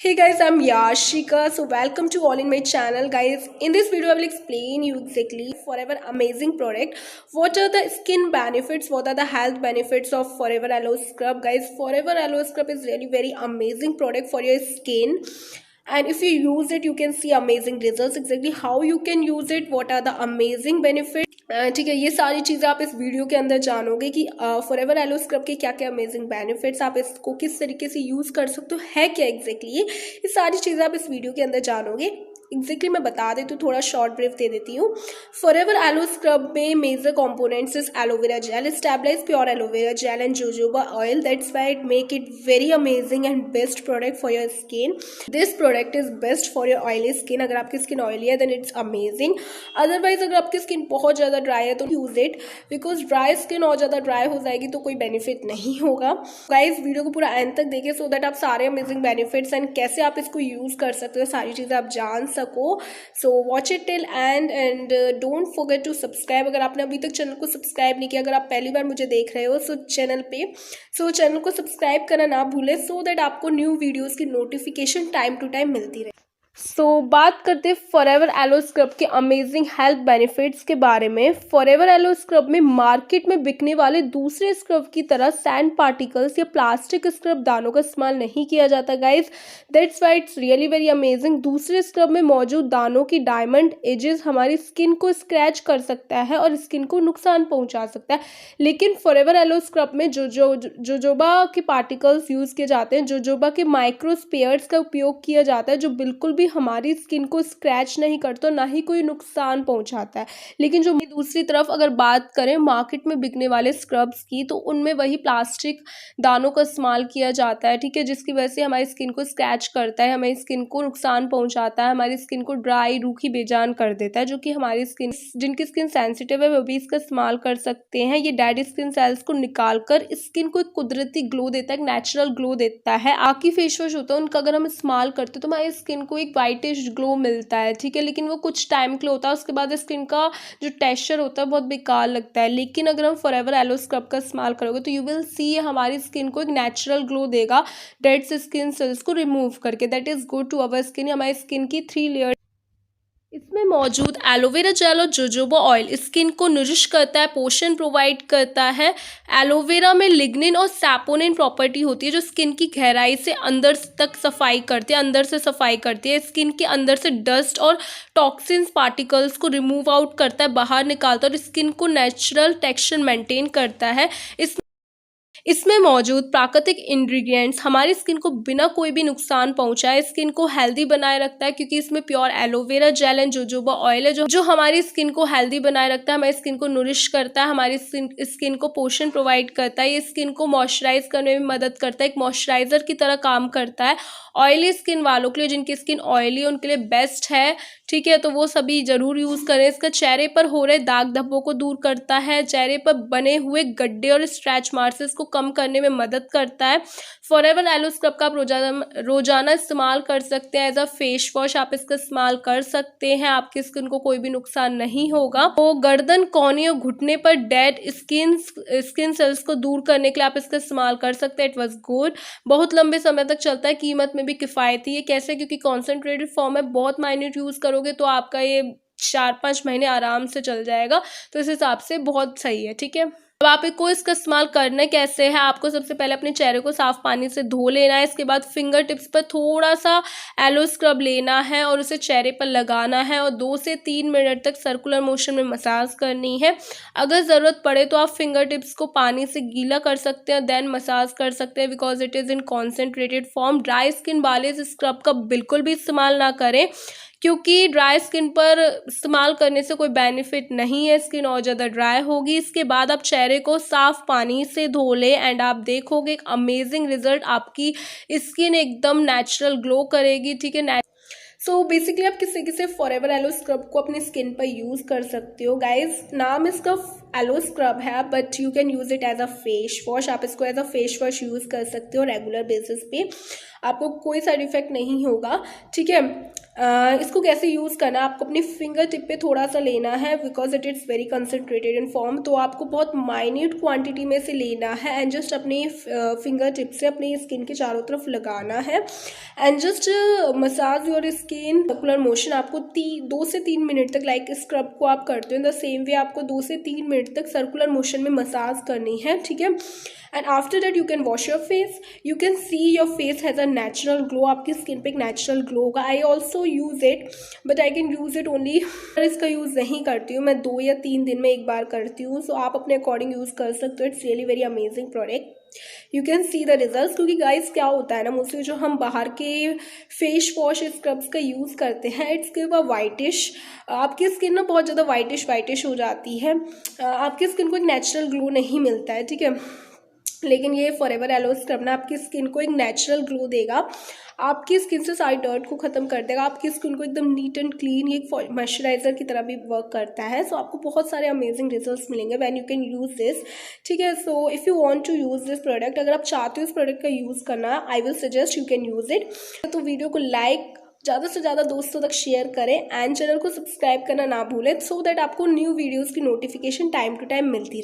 Hey guys, I'm Yashika. So welcome to all in my channel, guys. In this video, I will explain you exactly Forever amazing product. What are the skin benefits? What are the health benefits of Forever Aloe Scrub, guys? Forever Aloe Scrub is really very amazing product for your skin. And if you use it, you can see amazing results. Exactly how you can use it, what are the amazing benefits. ठीक है, ये सारी चीज़ें आप इस video के अंदर जानोगे कि फॉरएवर एलो स्क्रब के क्या क्या अमेजिंग बेनिफिट्स, आप इसको किस तरीके से यूज़ कर सकते हो, है क्या एग्जैक्टली ये सारी चीज़ें आप इस वीडियो के अंदर जानोगे। एग्जैक्टली मैं बता देती हूँ, थोड़ा शॉर्ट ब्रीफ दे देती हूँ। फॉरएवर एलो स्क्रब में major components is aloe vera gel, stabilize pure aloe vera gel and jojoba oil. That's why it make it very amazing and best product for your skin. This product is best for your oily skin. अगर आपकी skin oily है then it's amazing. Otherwise अगर आपकी skin बहुत ज़्यादा dry है तो use it, because dry skin और ज़्यादा ड्राई हो जाएगी तो कोई बेनिफिट नहीं होगा। गाइस वीडियो को पूरा एंड तक देखें सो दैट आप सारे अमेजिंग बेनिफिट्स एंड कैसे आप इसको यूज़ कर सकते हो सारी चीज़ें आप जान सको। So watch it till end don't forget to subscribe. अगर आपने अभी तक चैनल को सब्सक्राइब नहीं किया, अगर आप पहली बार मुझे देख रहे हो चैनल को सब्सक्राइब करना ना भूलें सो दैट आपको न्यू वीडियोज़ की नोटिफिकेशन टाइम टू टाइम मिलती रहे। बात करते हैं फॉरएवर एलो स्क्रब के अमेजिंग हेल्थ बेनिफिट्स के बारे में। फॉरएवर एलो स्क्रब में मार्केट में बिकने वाले दूसरे स्क्रब की तरह सैंड पार्टिकल्स या प्लास्टिक स्क्रब दानों का इस्तेमाल नहीं किया जाता guys. That's why it's really very amazing. दूसरे स्क्रब में मौजूद दानों की डायमंड एजेस हमारी स्किन को स्क्रैच कर सकता है और स्किन को नुकसान पहुंचा सकता है, लेकिन फॉरएवर एलो स्क्रब में जोजोबा के पार्टिकल्स यूज किए जाते हैं। जोजोबा के माइक्रोस्पेयर्स का उपयोग किया जाता है जो बिल्कुल भी हमारी स्किन को स्क्रैच नहीं करता, ना ही कोई नुकसान पहुंचाता है। लेकिन जो दूसरी तरफ अगर बात करें मार्केट में बिकने वाले स्क्रब्स की, तो उनमें वही प्लास्टिक दानों का इस्तेमाल किया जाता है, ठीक है, जिसकी वजह से हमारी स्किन को स्क्रैच करता है, हमारी स्किन को नुकसान पहुंचाता है, हमारी स्किन को ड्राई रूखी बेजान कर देता है। जो कि हमारी स्किन, जिनकी स्किन सेंसिटिव है वो भी इसका इस्तेमाल कर सकते हैं। ये डेड स्किन सेल्स को निकाल कर स्किन को एक कुदरती ग्लो देता है, एक नेचुरल ग्लो देता है। आकी फेस वॉश होता है उनका अगर हम इस्तेमाल करते हैं तो हमारी स्किन को एक वाइटिश ग्लो मिलता है, ठीक है, लेकिन वो कुछ टाइम के लिए होता है, उसके बाद स्किन का जो टेक्सचर होता है बहुत बेकार लगता है। लेकिन अगर हम फॉरएवर एलो स्क्रब का इस्तेमाल करोगे तो यू विल सी हमारी स्किन को एक नेचुरल ग्लो देगा डेड स्किन सेल्स को रिमूव करके। That is good to our skin. हमारी स्किन की 3 लेयर इसमें मौजूद एलोवेरा जेल और जोजोबा ऑयल स्किन को नरिश करता है, पोषण प्रोवाइड करता है। एलोवेरा में लिग्निन और सैपोनिन प्रॉपर्टी होती है जो स्किन की गहराई से अंदर तक सफाई करती है, अंदर से सफाई करती है, स्किन के अंदर से डस्ट और टॉक्सिन्स पार्टिकल्स को रिमूव आउट करता है, बाहर निकालता है और स्किन को नेचुरल टेक्सचर मेंटेन करता है। इसमें मौजूद प्राकृतिक इंग्रेडिएंट्स हमारी स्किन को बिना कोई भी नुकसान पहुंचाए स्किन को हेल्दी बनाए रखता है, क्योंकि इसमें pure aloe vera gel and jojoba oil है जो हमारी स्किन को हेल्दी बनाए रखता है, हमारी स्किन को नरिश करता है, हमारी स्किन को पोषण प्रोवाइड करता है, ये स्किन को मॉइस्चराइज करने में मदद करता है, एक मॉइस्चराइजर की तरह काम करता है। ऑयली स्किन वालों के लिए, जिनकी स्किन ऑयली है उनके लिए बेस्ट है, ठीक है, तो वो सभी जरूर यूज़ करें। इसका चेहरे पर हो रहे दाग धब्बों को दूर करता है, चेहरे पर बने हुए गड्ढे और स्ट्रैच मार्क्स को कम करने में मदद करता है। फॉरएवर एलो स्क्रब का आप रोजाना इस्तेमाल कर सकते हैं एज अ फेस वॉश, आप इसका इस्तेमाल कर सकते हैं, आपकी स्किन को कोई भी नुकसान नहीं होगा। तो गर्दन, कोहनी और घुटने पर डेड स्किन सेल्स को दूर करने के लिए आप इसका इस्तेमाल कर सकते हैं। इट वॉज गुड, बहुत लंबे समय तक चलता है, कीमत में भी किफ़ायती है। कैसे? क्योंकि कॉन्सेंट्रेटेड फॉर्म है, बहुत माइन्यूट यूज़ करोगे तो आपका ये 4-5 महीने आराम से चल जाएगा, तो इस हिसाब से बहुत सही है, ठीक है। अब आपको इसका इस्तेमाल करना कैसे है, आपको सबसे पहले अपने चेहरे को साफ पानी से धो लेना है, इसके बाद फिंगर टिप्स पर थोड़ा सा एलो स्क्रब लेना है और उसे चेहरे पर लगाना है और 2 से 3 मिनट तक सर्कुलर मोशन में मसाज करनी है। अगर ज़रूरत पड़े तो आप फिंगर टिप्स को पानी से गीला कर सकते हैं, देन मसाज कर सकते हैं, because it is in concentrated form. Dry skin वाले इस स्क्रब का बिल्कुल भी इस्तेमाल ना करें, क्योंकि ड्राई स्किन पर इस्तेमाल करने से कोई बेनिफिट नहीं है, स्किन और ज़्यादा ड्राई होगी। इसके बाद आप चेहरे को साफ पानी से धो लें एंड आप देखोगे एक अमेजिंग रिजल्ट, आपकी स्किन एकदम नेचुरल ग्लो करेगी, ठीक है। बेसिकली आप किसी किसी फॉरएवर एलो स्क्रब को अपनी स्किन पर यूज़ कर सकते हो गाइज। नाम इसका एलो स्क्रब है but you can use it as a face wash, आप इसको as a face wash use कर सकते हो रेगुलर बेसिस पे, आपको कोई साइड इफेक्ट नहीं होगा, ठीक है। इसको कैसे यूज़ करना है, आपको अपनी फिंगर टिप पे थोड़ा सा लेना है because it is very concentrated in form. तो आपको बहुत माइन्यूट क्वांटिटी में से लेना है एंड जस्ट अपनी फिंगर टिप से अपनी स्किन के चारों तरफ लगाना है and just massage your skin circular motion. आपको 2 से 3 मिनट तक, लाइक स्क्रब को आप करते हो इन द सेम वे आपको 2 से 3 मिनट तक सर्कुलर मोशन में मसाज करनी है, ठीक है। And after that you can wash your face, you can see your face has a natural glow, आपकी स्किन पे एक नेचुरल ग्लो होगा। I also use it but I can use it only, इसका use नहीं करती हूँ मैं, 2 या 3 दिन में एक बार करती हूँ। सो आप अपने अकॉर्डिंग यूज़ कर सकते हो। It's really very amazing product, you can see the result. क्योंकि गाइस क्या होता है ना, मोस्टली जो हम बाहर के फेस वॉश स्क्रब्स का यूज़ करते हैं, इट्स गिव अ वाइटिश, आपकी स्किन ना बहुत ज़्यादा वाइटिश हो जाती है, आपकी स्किन को एक नेचुरल ग्लो नहीं मिलता है, ठीक है। लेकिन ये फॉरएवर एलो स्क्रब ना आपकी स्किन को एक नेचुरल ग्लो देगा, आपकी स्किन से सारी डर्ट को खत्म कर देगा, आपकी स्किन को एकदम नीट एंड क्लीन, ये एक मॉइस्चराइजर की तरह भी वर्क करता है। सो आपको बहुत सारे अमेजिंग रिजल्ट्स मिलेंगे when you can use this, ठीक है। So if you want to use this product, अगर आप चाहते हो इस प्रोडक्ट का यूज़ करना, I will suggest you can use it. तो वीडियो को लाइक ज़्यादा से ज़्यादा दोस्तों तक शेयर करें एंड चैनल को सब्सक्राइब करना ना भूलें, सो दैट आपको न्यू वीडियोज़ की नोटिफिकेशन टाइम टू टाइम मिलती है।